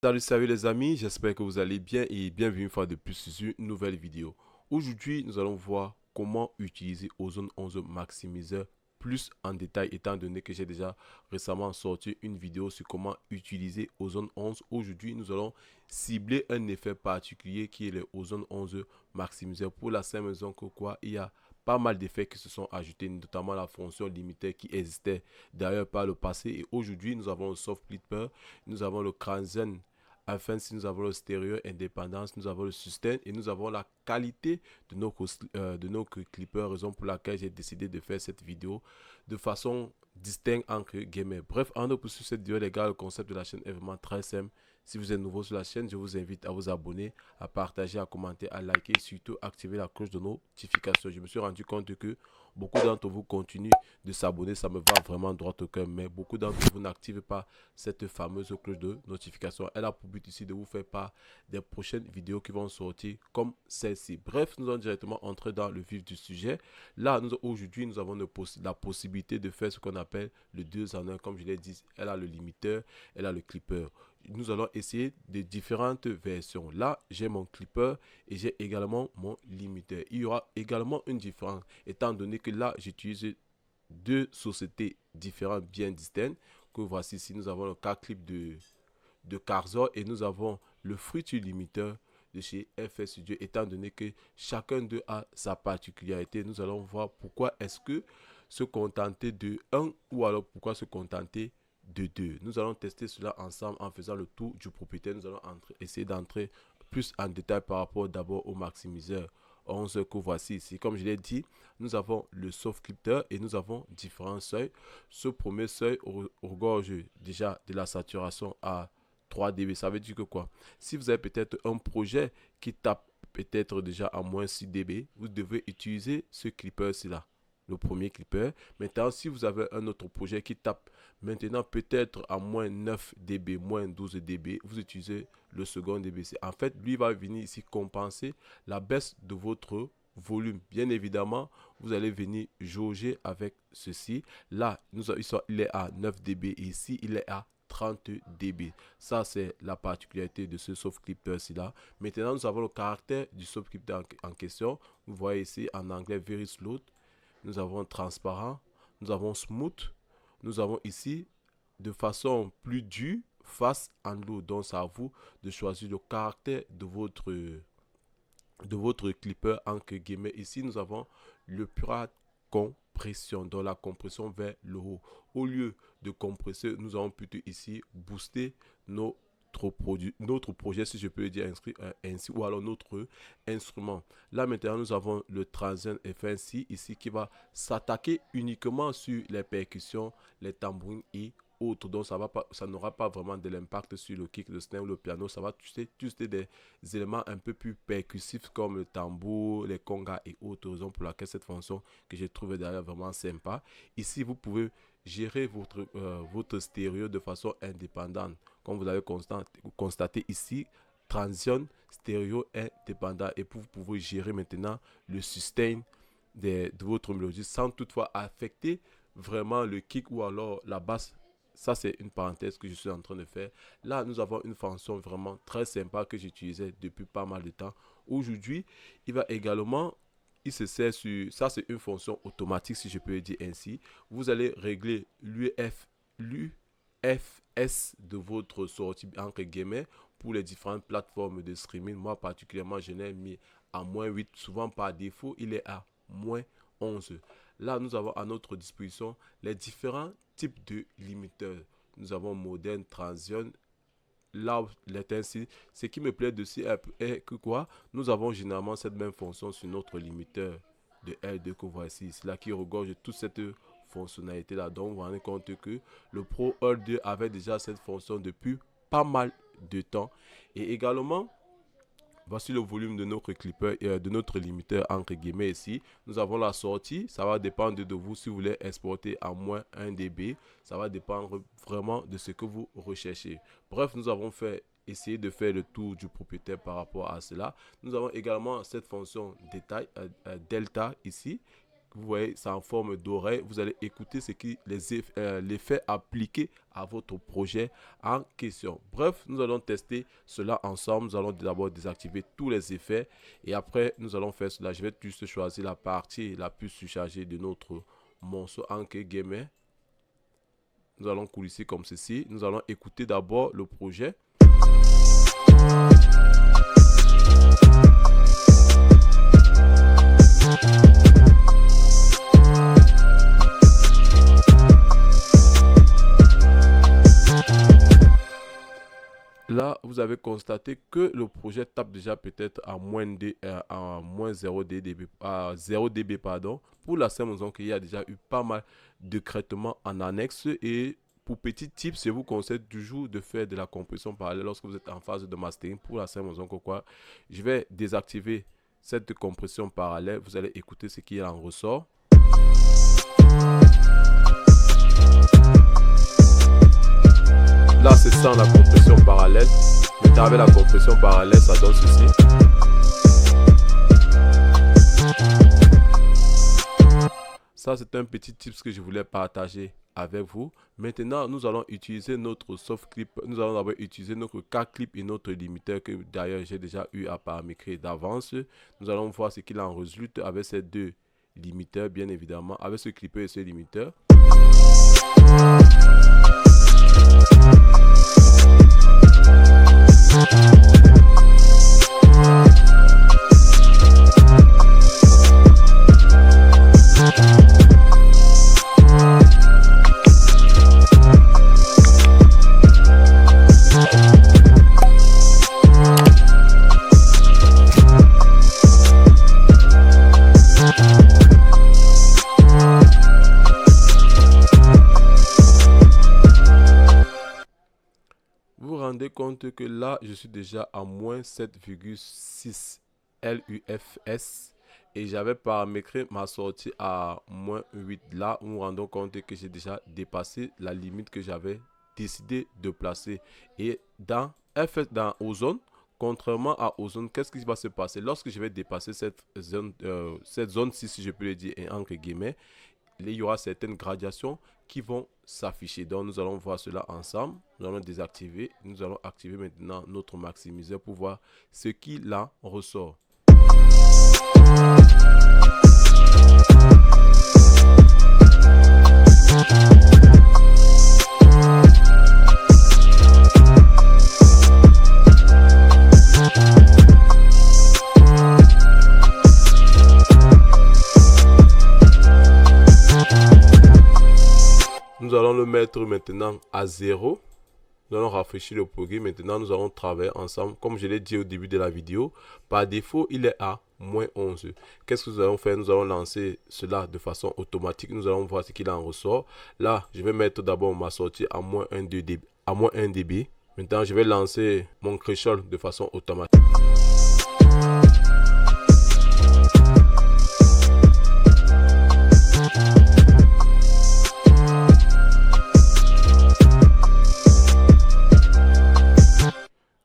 Salut les amis, j'espère que vous allez bien et bienvenue une fois de plus sur une nouvelle vidéo. Aujourd'hui, nous allons voir comment utiliser Ozone 11 Maximizer plus en détail étant donné que j'ai déjà récemment sorti une vidéo sur comment utiliser Ozone 11. Aujourd'hui, nous allons cibler un effet particulier qui est le Ozone 11 Maximizer pour la simple raison que quoi, il y a pas mal d'effets qui se sont ajoutés, notamment la fonction limitée qui existait d'ailleurs par le passé. Et aujourd'hui, nous avons le Soft Clipper, nous avons le Kranzen. Enfin, si nous avons le stéréo indépendance, nous avons le sustain et nous avons la qualité de nos clippers, raison pour laquelle j'ai décidé de faire cette vidéo de façon distincte entre guillemets. Bref, en plus sur cette vidéo, les gars, le concept de la chaîne est vraiment très simple. Si vous êtes nouveau sur la chaîne, je vous invite à vous abonner, à partager, à commenter, à liker et surtout activer la cloche de notification. Je me suis rendu compte que beaucoup d'entre vous continuent de s'abonner, ça me va vraiment droit au cœur, mais beaucoup d'entre vous n'activez pas cette fameuse cloche de notification. Elle a pour but ici de vous faire part des prochaines vidéos qui vont sortir comme celle-ci. Bref, nous allons directement entrer dans le vif du sujet. Là, aujourd'hui, nous avons la possibilité de faire ce qu'on appelle le 2 en 1. Comme je l'ai dit, elle a le limiteur, elle a le clipper. Nous allons essayer de différentes versions. Là, j'ai mon clipper et j'ai également mon limiteur. Il y aura également une différence, étant donné que là, j'utilise deux sociétés différentes bien distinctes. Que voici ici, nous avons le cas clip de Carzor et nous avons le Fruity Limiter de chez FS Studio, étant donné que chacun d'eux a sa particularité. Nous allons voir pourquoi est-ce que se contenter de un ou alors pourquoi se contenter de deux. Nous allons tester cela ensemble en faisant le tour du propriétaire. Nous allons essayer d'entrer plus en détail par rapport d'abord au maximiseur 11 que voici ici. Comme je l'ai dit, nous avons le soft clipper et nous avons différents seuils. Ce premier seuil regorge déjà de la saturation à 3 dB. Ça veut dire que quoi? Si vous avez peut-être un projet qui tape peut-être déjà à moins 6 dB, vous devez utiliser ce clipper-ci là, le premier clipper. Maintenant, si vous avez un autre projet qui tape maintenant peut-être à moins 9 dB, moins 12 dB, vous utilisez le second DBC. En fait, lui va venir ici compenser la baisse de votre volume. Bien évidemment, vous allez venir jauger avec ceci. Là, il est à 9 dB et ici, il est à 30 dB. Ça, c'est la particularité de ce soft clipper-ci là. Maintenant, nous avons le caractère du soft clipper en question. Vous voyez ici en anglais very slow. Nous avons transparent. Nous avons smooth. Nous avons ici de façon plus dure face en low. Donc, c'est à vous de choisir le caractère de votre clipper entre guillemets. Ici, nous avons le pure compression, donc la compression vers le haut. Au lieu de compresser, nous allons plutôt ici booster notre projet, si je peux le dire ainsi, ou alors notre instrument. Là maintenant, nous avons le Transient FNC ici qui va s'attaquer uniquement sur les percussions, les tambourines et autres. Donc ça n'aura pas vraiment de l'impact sur le kick, le snare ou le piano. Ça va toucher des éléments un peu plus percussifs comme le tambour, les congas et autres, raisons pour laquelle cette fonction que j'ai trouvé d'ailleurs vraiment sympa. Ici, vous pouvez gérer votre stéréo de façon indépendante. Comme vous avez constaté ici, transition stéréo indépendant. Et vous pouvez gérer maintenant le sustain de votre mélodie sans toutefois affecter vraiment le kick ou alors la basse. Ça, c'est une parenthèse que je suis en train de faire. Là, nous avons une fonction vraiment très sympa que j'utilisais depuis pas mal de temps. Aujourd'hui, il va également, il se sert sur, ça c'est une fonction automatique si je peux le dire ainsi. Vous allez régler l'UFS de votre sortie entre guillemets pour les différentes plateformes de streaming. Moi particulièrement, je l'ai mis à moins 8. Souvent par défaut, il est à moins 11. Là, nous avons à notre disposition les différents types de limiteurs. Nous avons moderne, transition. Là, ainsi, ce qui me plaît dessus est que quoi, nous avons généralement cette même fonction sur notre limiteur de L2 que voici ici, là qui regorge toute cette fonctionnalité là. Donc, vous vous rendez compte que le Pro L2 avait déjà cette fonction depuis pas mal de temps. Et également, voici le volume de notre clipper et de notre limiteur entre guillemets ici. Nous avons la sortie. Ça va dépendre de vous si vous voulez exporter à moins 1 dB. Ça va dépendre vraiment de ce que vous recherchez. Bref, nous avons essayer de faire le tour du propriétaire par rapport à cela. Nous avons également cette fonction détail, delta ici vous voyez, c'est en forme d'oreille. Vous allez écouter ce qui l'effet appliqué à votre projet en question. Bref, nous allons tester cela ensemble. Nous allons d'abord désactiver tous les effets et après, nous allons faire cela. Je vais juste choisir la partie la plus surchargée de notre morceau Anke Gamer. Nous allons coulisser comme ceci. Nous allons écouter d'abord le projet. Là, vous avez constaté que le projet tape déjà peut-être à moins 0 dB, à 0 dB pardon, pour la simple raison qu'il y a déjà eu pas mal de traitements en annexe. Et pour petit tips, je vous conseille toujours de faire de la compression parallèle lorsque vous êtes en phase de mastering, pour la simple raison que quoi, je vais désactiver cette compression parallèle. Vous allez écouter ce qui en ressort. Là, c'est sans la compression parallèle. Maintenant, avec la compression parallèle, ça donne ceci. Ça, c'est un petit tips que je voulais partager avec vous. Maintenant, nous allons utiliser notre soft clip. Nous allons d'abord utiliser notre K-clip et notre limiteur que d'ailleurs j'ai déjà eu à paramétrer d'avance. Nous allons voir ce qu'il en résulte avec ces deux limiteurs, bien évidemment, avec ce clipper et ce limiteur. Vous vous rendez compte que là, je suis déjà à moins 7,6 LUFS et j'avais paramétré ma sortie à moins 8. Là, nous nous rendons compte que j'ai déjà dépassé la limite que j'avais décidé de placer. Et dans Ozone, contrairement à Ozone, qu'est-ce qui va se passer? Lorsque je vais dépasser cette zone-ci, si je peux le dire, et entre guillemets, il y aura certaines gradations qui vont s'afficher. Donc, nous allons voir cela ensemble. Nous allons désactiver. Nous allons activer maintenant notre maximiseur pour voir ce qui là ressort. Nous allons le mettre maintenant à 0. Nous allons rafraîchir le plugin. Maintenant, nous allons travailler ensemble. Comme je l'ai dit au début de la vidéo, par défaut, il est à moins 11. Qu'est-ce que nous allons faire? Nous allons lancer cela de façon automatique. Nous allons voir ce qu'il en ressort. Là, je vais mettre d'abord ma sortie à moins 1 dB. Maintenant, je vais lancer mon threshold de façon automatique.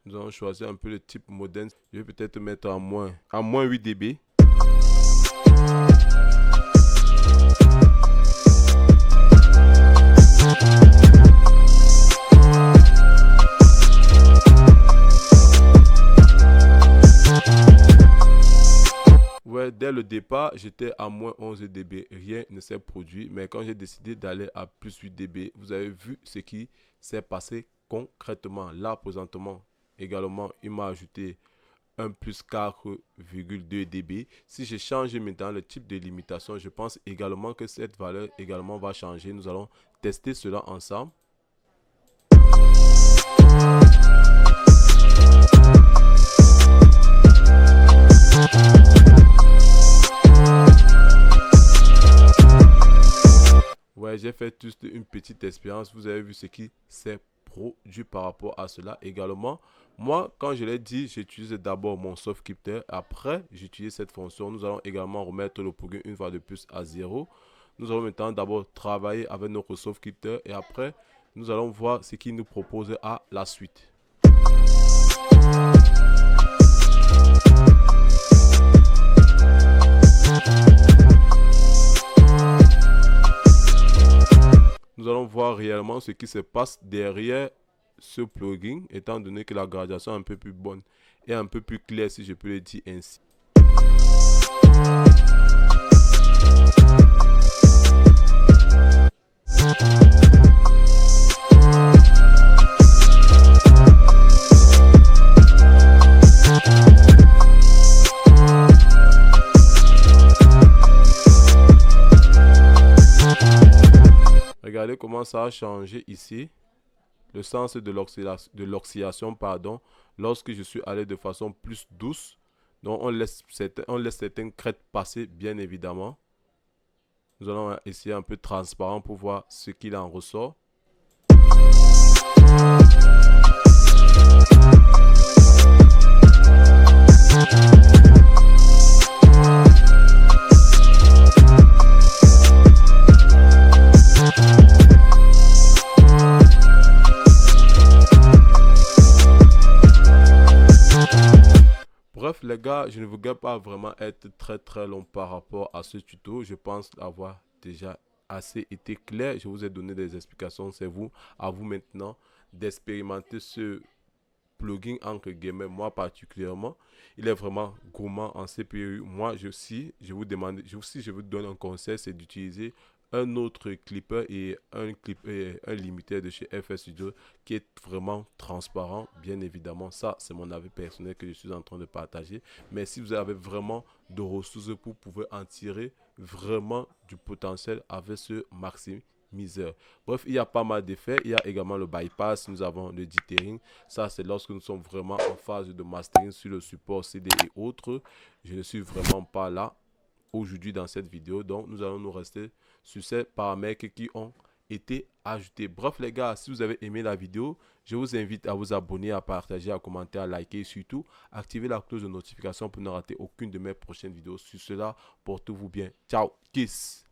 Nous allons choisir un peu le type moderne. Je vais peut-être mettre à moins 8 dB. Ouais, dès le départ, j'étais à moins 11 dB. Rien ne s'est produit. Mais quand j'ai décidé d'aller à plus 8 dB, vous avez vu ce qui s'est passé concrètement. Là, présentement, également, il m'a ajouté un plus 4,2 dB. Si je change maintenant le type de limitation, je pense également que cette valeur également va changer. Nous allons tester cela ensemble. Ouais, j'ai fait juste une petite expérience. Vous avez vu ce qui s'est produit par rapport à cela également. Moi, quand je l'ai dit, j'utilise d'abord mon soft clipper. Après, j'utilise cette fonction. Nous allons également remettre le plugin une fois de plus à 0. Nous allons maintenant d'abord travailler avec notre soft clipper et après, nous allons voir ce qu'il nous propose à la suite. ce qui se passe derrière ce plugin, étant donné que la gradation est un peu plus bonne et un peu plus claire, si je peux le dire ainsi. Regardez comment ça a changé ici. Le sens de l'oscillation, pardon, lorsque je suis allé de façon plus douce. Donc on laisse certaines crêtes passer, bien évidemment. Nous allons essayer un peu transparent pour voir ce qu'il en ressort. Bref les gars, je ne voudrais pas vraiment être très long par rapport à ce tuto. Je pense avoir déjà assez été clair. Je vous ai donné des explications. C'est à vous maintenant d'expérimenter ce plugin entre guillemets. Moi particulièrement, il est vraiment gourmand en CPU. Moi je vous donne un conseil, c'est d'utiliser un autre clipper et un limiter de chez FL Studio qui est vraiment transparent. Bien évidemment, ça c'est mon avis personnel que je suis en train de partager. Mais si vous avez vraiment de ressources pour pouvoir en tirer vraiment du potentiel avec ce maximiseur. Bref, il y a pas mal d'effets. Il y a également le bypass. Nous avons le dithering. Ça, c'est lorsque nous sommes vraiment en phase de mastering sur le support CD et autres. Je ne suis vraiment pas là aujourd'hui dans cette vidéo. Donc, nous allons nous rester sur ces paramètres qui ont été ajoutés. Bref, les gars, si vous avez aimé la vidéo, je vous invite à vous abonner, à partager, à commenter, à liker et surtout activer la cloche de notification pour ne rater aucune de mes prochaines vidéos. Sur cela, portez-vous bien. Ciao, kiss.